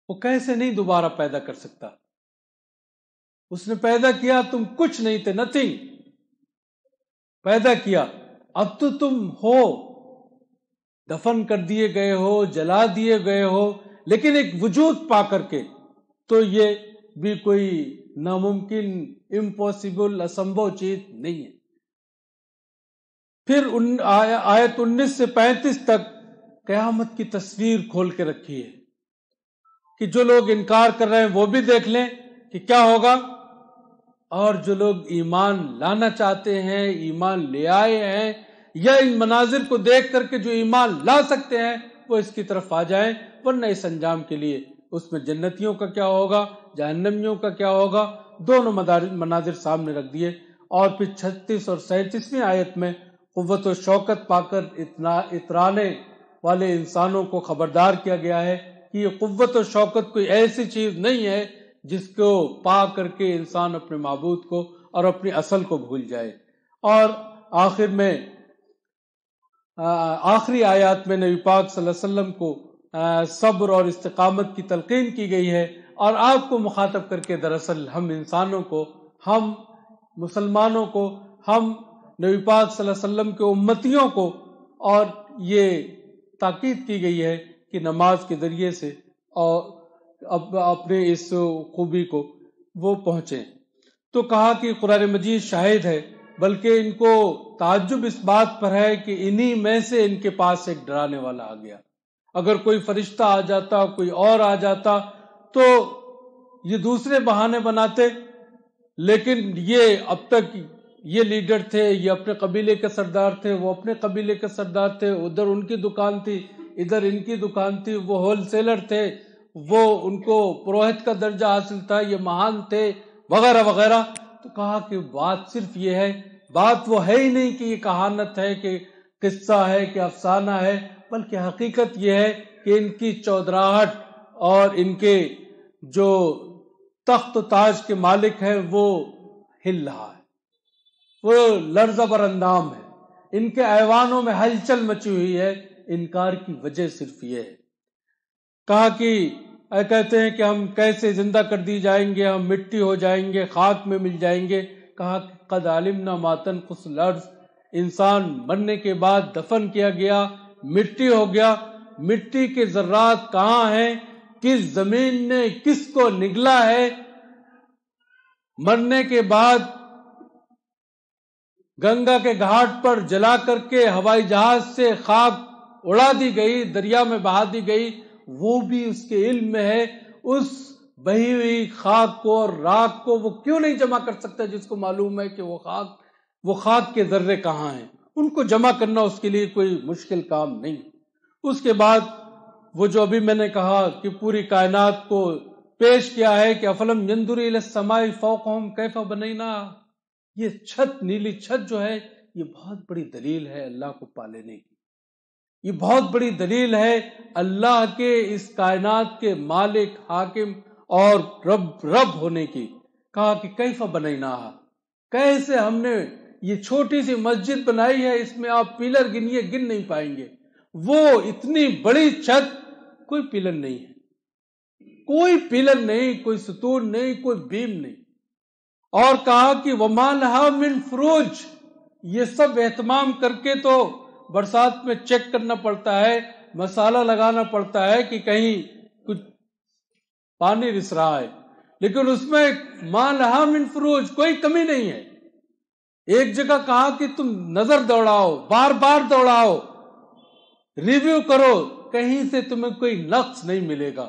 S1: وہ کیسے نہیں دوبارہ پیدا کر سکتا؟ اس نے پیدا کیا، تم کچھ نہیں تھے، نتھنگ، پیدا کیا، اب تو تم ہو، دفن کر دیے گئے ہو، جلا دیے گئے ہو، لیکن ایک وجود پا کر کے تو یہ بھی کوئی ناممکن، امپاسبل، اسمبھو چیز نہیں ہے۔ پھر آیت 19 سے 35 تک قیامت کی تصویر کھول کے رکھی ہے کہ جو لوگ انکار کر رہے ہیں وہ بھی دیکھ لیں کہ کیا ہوگا، اور جو لوگ ایمان لانا چاہتے ہیں، ایمان لے آئے ہیں، یا ان مناظر کو دیکھ کر کے جو ایمان لا سکتے ہیں وہ اس کی طرف آ جائیں، ورنہ اس انجام کے لیے اس میں جنتیوں کا کیا ہوگا، جہنمیوں کا کیا ہوگا، دونوں مناظر سامنے رکھ دیے۔ اور پھر 36 اور 37ویں آیت میں قوت و شوکت پا کر اترانے والے انسانوں کو خبردار کیا گیا ہے کہ یہ قوت و شوکت کوئی ایسی چیز نہیں ہے جس کو پا کر کے انسان اپنے معبود کو اور اپنی اصل کو بھول جائے۔ اور آخر میں آخری آیات میں نبی پاک صلی اللہ علیہ وسلم کو صبر اور استقامت کی تلقین کی گئی ہے، اور آپ کو مخاطب کر کے دراصل ہم انسانوں کو، ہم مسلمانوں کو، ہم نبی پاک صلی اللہ علیہ وسلم کے امتیوں کو، اور یہ تاکید کی گئی ہے کہ نماز کے ذریعے سے اور اپنے اس خوبی کو وہ پہنچیں۔ تو کہا کہ قرآن مجید شاہد ہے، بلکہ ان کو تعجب اس بات پر ہے کہ انہی میں سے ان کے پاس ایک ڈرانے والا آ گیا۔ اگر کوئی فرشتہ آ جاتا، کوئی اور آ جاتا تو یہ دوسرے بہانے بناتے، لیکن یہ اب تک یہ لیڈر تھے، یہ اپنے قبیلے کے سردار تھے، وہ اپنے قبیلے کے سردار تھے، ادھر ان کی دکان تھی، ادھر ان کی دکان تھی، وہ ہول سیلر تھے، وہ ان کو پروہت کا درجہ حاصل تھا، یہ مہان تھے، وغیرہ وغیرہ۔ تو کہا کہ بات صرف یہ ہے، بات وہ ہے ہی نہیں کہ یہ کہانت ہے، کہ قصہ ہے، کہ افسانہ ہے، بلکہ حقیقت یہ ہے کہ ان کی چودراہٹ اور ان کے جو تخت و تاج کے مالک ہے وہ ہل رہا ہے، وہ لرزہ بر اندام ہے، ان کے ایوانوں میں ہلچل مچی ہوئی ہے۔ انکار کی وجہ صرف یہ ہے۔ کہا کہ کہتے ہیں کہ ہم کیسے زندہ کر دی جائیں گے، ہم مٹی ہو جائیں گے، خاک میں مل جائیں گے۔ کہا کہ قد علمنا ما تنقص الارض، انسان مرنے کے بعد دفن کیا گیا، مٹی ہو گیا، مٹی کے ذرات کہاں ہیں، کس زمین نے کس کو نگلا ہے، مرنے کے بعد گنگا کے گھاٹ پر جلا کر کے ہوائی جہاز سے خاک اڑا دی گئی، دریا میں بہا دی گئی، وہ بھی اس کے علم میں ہے۔ اس بہی ہوئی خاک کو اور راکھ کو وہ کیوں نہیں جمع کر سکتا جس کو معلوم ہے کہ وہ خاک کے ذرے کہاں ہیں؟ ان کو جمع کرنا اس کے لیے کوئی مشکل کام نہیں۔ اس کے بعد وہ جو ابھی میں نے کہا کہ پوری کائنات کو پیش کیا ہے کہ افلم ينظر الى السماء فوقهم كيف بنيناها، یہ چھت، نیلی چھت جو ہے، یہ بہت بڑی دلیل ہے اللہ کو پا لینے کی، یہ بہت بڑی دلیل ہے اللہ کے اس کائنات کے مالک، حاکم اور رب ہونے کی۔ کہا کہ کیف بنیناہا، کیسے ہم نے یہ چھوٹی سی مسجد بنائی ہے، اس میں آپ پیلر گنیے گن نہیں پائیں گے، وہ اتنی بڑی چھت، کوئی پیلر نہیں ہے، کوئی پیلر نہیں، کوئی ستون نہیں، کوئی بیم نہیں۔ اور کہا کہ وما لہا من فروج، یہ سب اہتمام کر کے تو برسات میں چیک کرنا پڑتا ہے، مسالہ لگانا پڑتا ہے کہ کہیں کچھ پانی رس رہا ہے، لیکن اس میں ما لہا من فروج، کوئی کمی نہیں ہے۔ ایک جگہ کہا کہ تم نظر دوڑاؤ، بار بار دوڑاؤ، ریویو کرو، کہیں سے تمہیں کوئی نقص نہیں ملے گا۔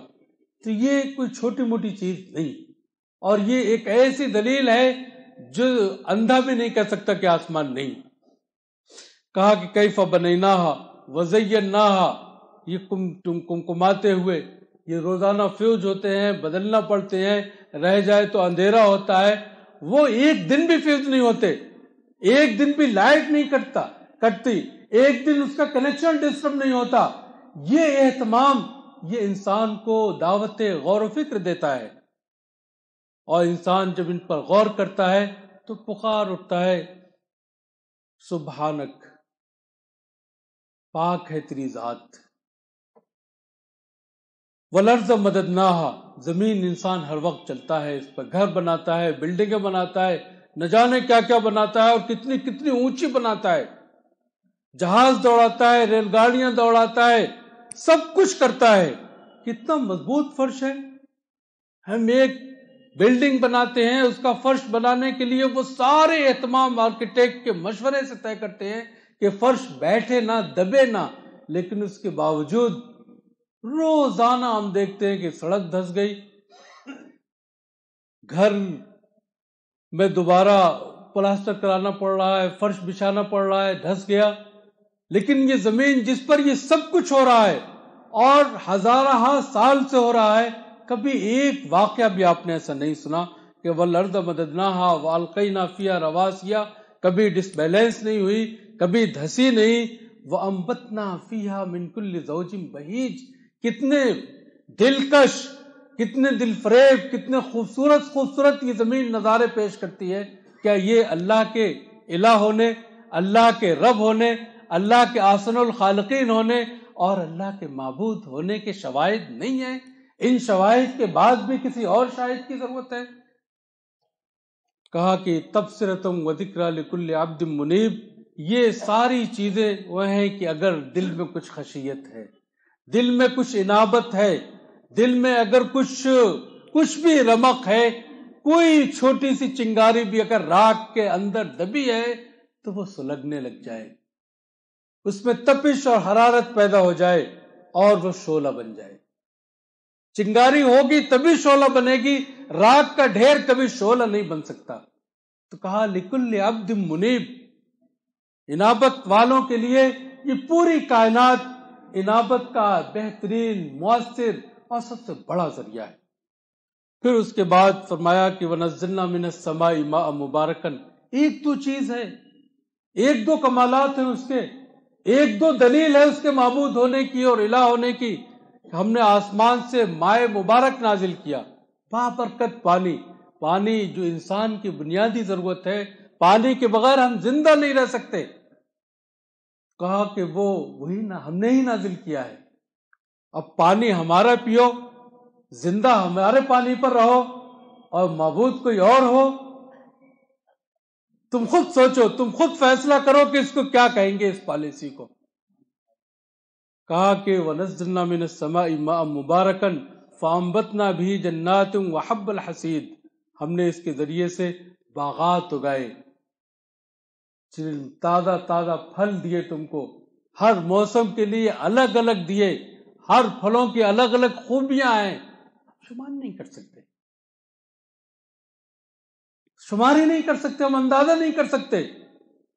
S1: تو یہ کوئی چھوٹی موٹی چیز نہیں، اور یہ ایک ایسی دلیل ہے جو اندھا بھی نہیں کہہ سکتا کہ آسمان نہیں۔ کہا کہ کیف بنیناہا وزیناہا، یہ تم کمکماتے ہوئے، یہ روزانہ فیوز ہوتے ہیں، بدلنا پڑتے ہیں، رہ جائے تو اندھیرا ہوتا ہے، وہ ایک دن بھی فیوز نہیں ہوتے، ایک دن بھی لائٹ نہیں کٹتی، ایک دن اس کا کنیکشن ڈسٹرب نہیں ہوتا۔ یہ اہتمام، یہ انسان کو دعوت غور و فکر دیتا ہے، اور انسان جب ان پر غور کرتا ہے تو پکار اٹھتا ہے، سبحانک، پاک ہے تیری ذات، والارض مددناہا، زمین انسان ہر وقت چلتا ہے، اس پر گھر بناتا ہے، بلڈنگیں بناتا ہے، نہ جانے کیا کیا بناتا ہے، اور کتنی کتنی اونچی بناتا ہے، جہاز دوڑاتا ہے، ریل گاڑیاں دوڑاتا ہے، سب کچھ کرتا ہے۔ کتنا مضبوط فرش ہے، ہم ایک بلڈنگ بناتے ہیں، اس کا فرش بنانے کے لیے وہ سارے اہتمام آرکیٹیکٹ کے مشورے سے طے کرتے ہیں کہ فرش بیٹھے نہ، دبے نہ، لیکن اس کے باوجود روزانہ ہم دیکھتے ہیں کہ سڑک دھس گئی، گھر میں دوبارہ پلاسٹر کرانا پڑ رہا ہے، فرش بچھانا پڑ رہا ہے، دھس گیا۔ لیکن یہ زمین جس پر یہ سب کچھ ہو رہا ہے اور ہزارہ سال سے ہو رہا ہے، کبھی ایک واقعہ بھی آپ نے ایسا نہیں سنا کہ والارض مددناہا والقینا فیہا رواسیا، کبھی ڈس بیلنس نہیں ہوئی، کبھی دھسی نہیں۔ وانبتنا فیہا من کل زوج بہیج، کتنے دلکش، کتنے دل فریب، کتنے خوبصورت یہ زمین نظارے پیش کرتی ہے۔ کیا یہ اللہ کے الہ ہونے، اللہ کے رب ہونے، اللہ کے احسن الخالقین ہونے اور اللہ کے معبود ہونے کے شواہد نہیں ہیں؟ ان شواہد کے بعد بھی کسی اور شاہد کی ضرورت ہے؟ کہا کہ تبصرۃ و ذکریٰ لکل عبد منیب، یہ ساری چیزیں وہ ہیں کہ اگر دل میں کچھ خشیت ہے، دل میں کچھ انابت ہے، دل میں اگر کچھ بھی رمق ہے، کوئی چھوٹی سی چنگاری بھی اگر راکھ کے اندر دبی ہے تو وہ سلگنے لگ جائے، اس میں تپش اور حرارت پیدا ہو جائے اور وہ شعلہ بن جائے۔ چنگاری ہوگی تبھی شعلہ بنے گی، راکھ کا ڈھیر کبھی شعلہ نہیں بن سکتا۔ تو کہا لکل عبد منیب، انابت والوں کے لیے یہ پوری کائنات انابت کا بہترین، مؤثر اور سب سے بڑا ذریعہ ہے۔ پھر اس کے بعد فرمایا کہ وَنَزِّلْنَا مِنَ السَّمَاءِ مَاءً مُبَارَكًا، ایک دو چیز ہے، ایک دو کمالات ہیں اس کے ایک دو دلیل ہے اس کے معبود ہونے کی اور الہ ہونے کی. ہم نے آسمان سے مائع مبارک نازل کیا، بابرکت پانی، پانی جو انسان کی بنیادی ضرورت ہے، پانی کے بغیر ہم زندہ نہیں رہ سکتے. کہا کہ وہی ہم نے ہی نازل کیا ہے. اب پانی ہمارا پیو، زندہ ہمارے پانی پر رہو، اور معبود کوئی اور ہو. تم خود سوچو، تم خود فیصلہ کرو کہ اس کو کیا کہیں گے، اس پالیسی کو. کہا کہ وَنَزَّلْنَا مِنَ السَّمَاءِ مَاءً مُبَارَكًا فَأَنبَتْنَا بِهِ جَنَّاتٍ وَحَبَّ الْحَصِيدِ. ہم نے اس کے ذریعے سے باغات اگائے، تازہ تازہ پھل دیے تم کو، ہر موسم کے لیے الگ الگ دیے، ہر پھلوں کی الگ الگ خوبیاں ہیں. شمار نہیں کر سکتے، شمار ہی نہیں کر سکتے، ہم اندازہ نہیں کر سکتے.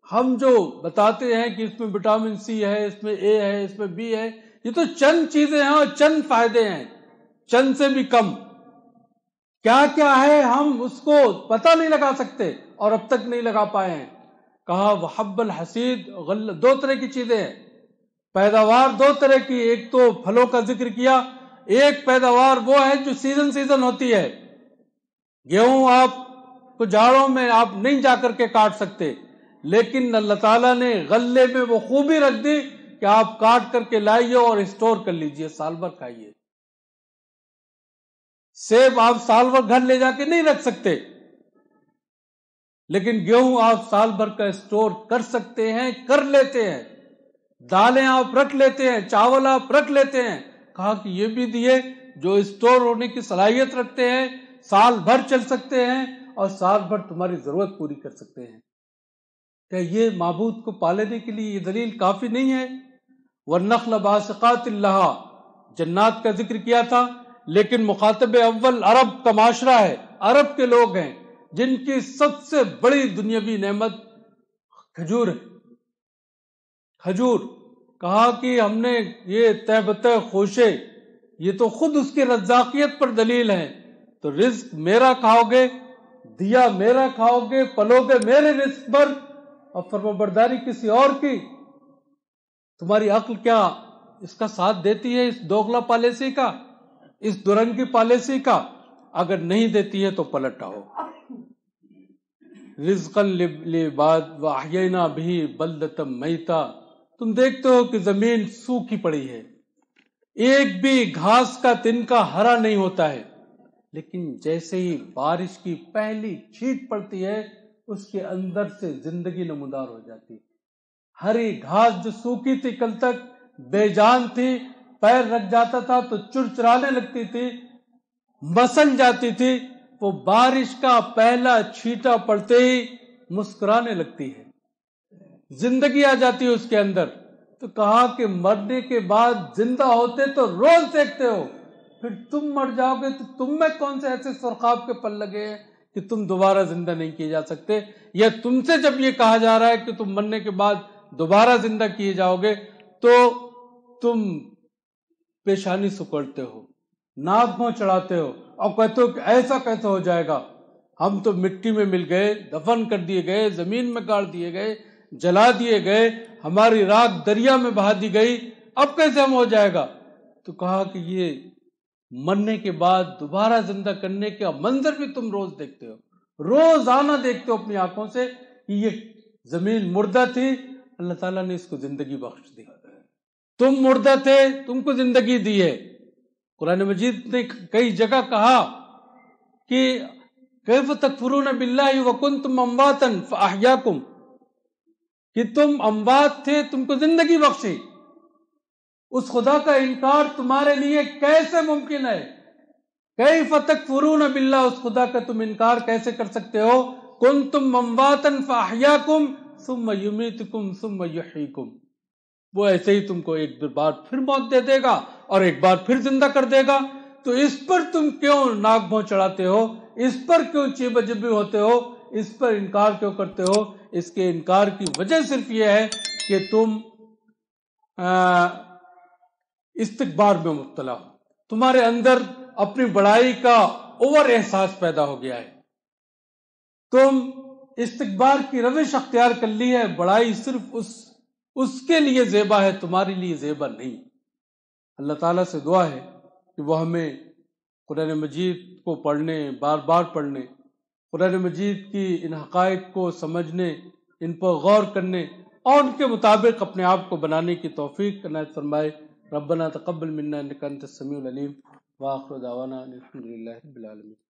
S1: ہم جو بتاتے ہیں کہ اس میں وٹامن سی ہے، اس میں اے ہے، اس میں بی ہے، یہ تو چند چیزیں ہیں اور چند فائدے ہیں، چند سے بھی کم. کیا کیا ہے ہم اس کو پتہ نہیں لگا سکتے اور اب تک نہیں لگا پائے ہیں. کہا وحب الحسید، دو طرح کی چیزیں ہیں، پیداوار دو طرح کی. ایک تو پھلوں کا ذکر کیا، ایک پیداوار وہ ہے جو سیزن ہوتی ہے. گیہوں آپ کو جاڑوں میں آپ نہیں جا کر کے کاٹ سکتے، لیکن اللہ تعالیٰ نے غلے میں وہ خوبی رکھ دی کہ آپ کاٹ کر کے لائیے اور اسٹور کر لیجئے، سال بھر کھائیے. سیب آپ سال بھر گھر لے جا کے نہیں رکھ سکتے، لیکن گیہوں آپ سال بھر کا اسٹور کر سکتے ہیں، کر لیتے ہیں. دالیں آپ رکھ لیتے ہیں، چاول آپ رکھ لیتے ہیں. کہا کہ یہ بھی دیے جو اسٹور ہونے کی صلاحیت رکھتے ہیں، سال بھر چل سکتے ہیں اور سال بھر تمہاری ضرورت پوری کر سکتے ہیں. کہ یہ معبود کو پالنے کے لیے یہ دلیل کافی نہیں ہے؟ وَالنَّخْلَ بَاسِقَاتٍ لَهَا، جنات کا ذکر کیا تھا، لیکن مخاطب اول عرب کا معاشرہ ہے، عرب کے لوگ ہیں جن کی سب سے بڑی دنیاوی نعمت کھجور ہے. کھجور. کہا کہ ہم نے یہ تہ بتہ خوشے، یہ تو خود اس کی رزاقیت پر دلیل ہے. تو رزق میرا کھاؤ گے، دیا میرا کھاؤ گے، پلو گے میرے رزق پر، اور فرمانبرداری کسی اور کی. تمہاری عقل کیا اس کا ساتھ دیتی ہے، اس دوغلا پالیسی کا، اس درنگی پالیسی کا؟ اگر نہیں دیتی ہے تو پلٹ آؤ. رزقا لعباد واحیینا بہ بلدۃ میتا. تم دیکھتے ہو کہ زمین سوکھی پڑی ہے، ایک بھی گھاس کا تنکا ہرا نہیں ہوتا ہے، لیکن جیسے ہی بارش کی پہلی چھینٹ پڑتی ہے اس کے اندر سے زندگی نمودار ہو جاتی ہے. ہری گھاس جو سوکھی تھی، کل تک بے جان تھی، پیر رکھ جاتا تھا تو چرچرانے لگتی تھی، مسل جاتی تھی، وہ بارش کا پہلا چھینٹا پڑتے ہی مسکرانے لگتی ہے، زندگی آ جاتی ہے اس کے اندر. تو کہا کہ مرنے کے بعد زندہ ہوتے تو روز دیکھتے ہو، پھر تم مر جاؤ گے تو تم میں کون سے ایسے سرخاب کے پل لگے ہیں کہ تم دوبارہ زندہ نہیں کیے جا سکتے؟ یا تم سے جب یہ کہا جا رہا ہے کہ تم مرنے کے بعد دوبارہ زندہ کیے جاؤ گے تو تم پیشانی سکڑتے ہو، ناک منہ چڑھاتے ہو اور کہتے ہو کہ ایسا کیسے ہو جائے گا، ہم تو مٹی میں مل گئے، دفن کر دیے گئے، زمین میں گاڑ دیے گئے، جلا دیے گئے، ہماری راکھ دریا میں بہا دی گئی، اب کیسے ہم ہو جائے گا؟ تو کہا کہ یہ مرنے کے بعد دوبارہ زندہ کرنے کا منظر بھی تم روز دیکھتے ہو، روزانہ دیکھتے ہو اپنی آنکھوں سے کہ یہ زمین مردہ تھی، اللہ تعالیٰ نے اس کو زندگی بخش دی. تم مردہ تھے، تم کو زندگی دی ہے. قرآن مجید نے کئی جگہ کہا کہ کیف تکفرون باللہ وکنتم امواتا فاحیاکم، کہ تم اموات تھے، تم کو زندگی بخشی. اس خدا کا انکار تمہارے لیے کیسے ممکن ہے؟ کیف تکفرون باللہ، اس خدا کا تم انکار کیسے کر سکتے ہو؟ کنتم امواتا فاحیاکم ثم یمیتکم ثم یحییکم، وہ ایسے ہی تم کو ایک بار پھر موت دے دے گا اور ایک بار پھر زندہ کر دے گا. تو اس پر تم کیوں ناک منہ چڑھاتے ہو؟ اس پر کیوں چیبہ جبی ہوتے ہو؟ اس پر انکار کیوں کرتے ہو؟ اس کے انکار کی وجہ صرف یہ ہے کہ تم استکبار میں مبتلا ہو، تمہارے اندر اپنی بڑائی کا اوور احساس پیدا ہو گیا ہے، تم استکبار کی روش اختیار کر لی ہے. بڑائی صرف اس اس کے لیے زیبا ہے، تمہارے لیے زیبا نہیں۔ اللہ تعالیٰ سے دعا ہے کہ وہ ہمیں قرآن مجید کو پڑھنے، بار بار پڑھنے، قرآن مجید کی ان حقائق کو سمجھنے، ان پر غور کرنے اور ان کے مطابق اپنے آپ کو بنانے کی توفیق عنایت فرمائے۔ ربنا تقبل منا انک انت السمیع العلیم، وآخر دعوانا ان الحمد للہ رب العالمین۔